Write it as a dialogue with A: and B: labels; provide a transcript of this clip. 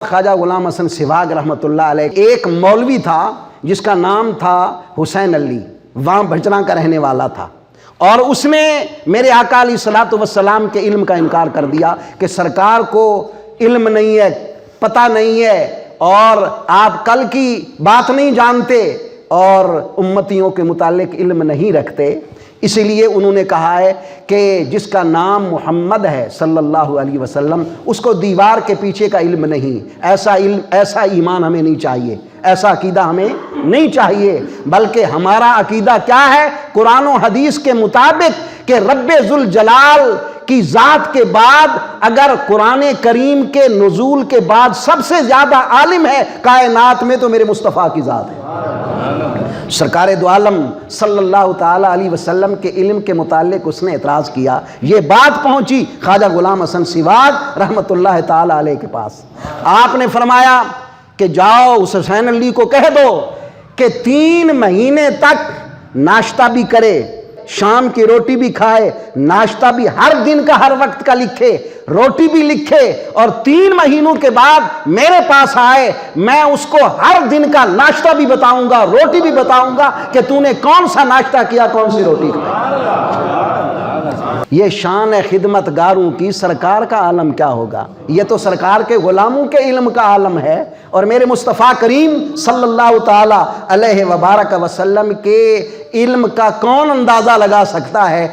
A: خواجہ غلام حسن سیواگ رحمۃ اللہ علیہ ایک مولوی تھا جس کا نام تھا حسین علی، وہاں بھجراں کا رہنے والا تھا، اور اس نے میرے آقا علیہ الصلوۃ والسلام کے علم کا انکار کر دیا کہ سرکار کو علم نہیں ہے، پتہ نہیں ہے، اور آپ کل کی بات نہیں جانتے اور امتیوں کے متعلق علم نہیں رکھتے۔ اسی لیے انہوں نے کہا ہے کہ جس کا نام محمد ہے صلی اللہ علیہ وسلم، اس کو دیوار کے پیچھے کا علم نہیں، ایسا ایمان ہمیں نہیں چاہیے، ایسا عقیدہ ہمیں نہیں چاہیے، بلکہ ہمارا عقیدہ کیا ہے؟ قرآن و حدیث کے مطابق کہ رب ذوالجلال کی ذات کے بعد اگر قرآن کریم کے نزول کے بعد سب سے زیادہ عالم ہے کائنات میں تو میرے مصطفیٰ کی ذات ہے۔ سرکار دو عالم صلی اللہ تعالی علیہ وسلم کے علم کے متعلق اس نے اعتراض کیا، یہ بات پہنچی خواجہ غلام حسن سیواگ رحمۃ اللہ تعالی علیہ کے پاس۔ آپ نے فرمایا کہ جاؤ اس حسین علی کو کہہ دو کہ 3 مہینے تک ناشتہ بھی کرے، شام کی روٹی بھی کھائے، ناشتہ بھی ہر دن کا ہر وقت کا لکھے، روٹی بھی لکھے، اور 3 مہینوں کے بعد میرے پاس آئے، میں اس کو ہر دن کا ناشتہ بھی بتاؤں گا، روٹی بھی بتاؤں گا کہ تو نے کون سا ناشتہ کیا، کون سی روٹی کھائی۔ یہ شان خدمت گاروں کی سرکار کا عالم کیا ہوگا؟ یہ تو سرکار کے غلاموں کے علم کا عالم ہے، اور میرے مصطفیٰ کریم صلی اللہ تعالی علیہ وبارک وسلم کے علم کا کون اندازہ لگا سکتا ہے؟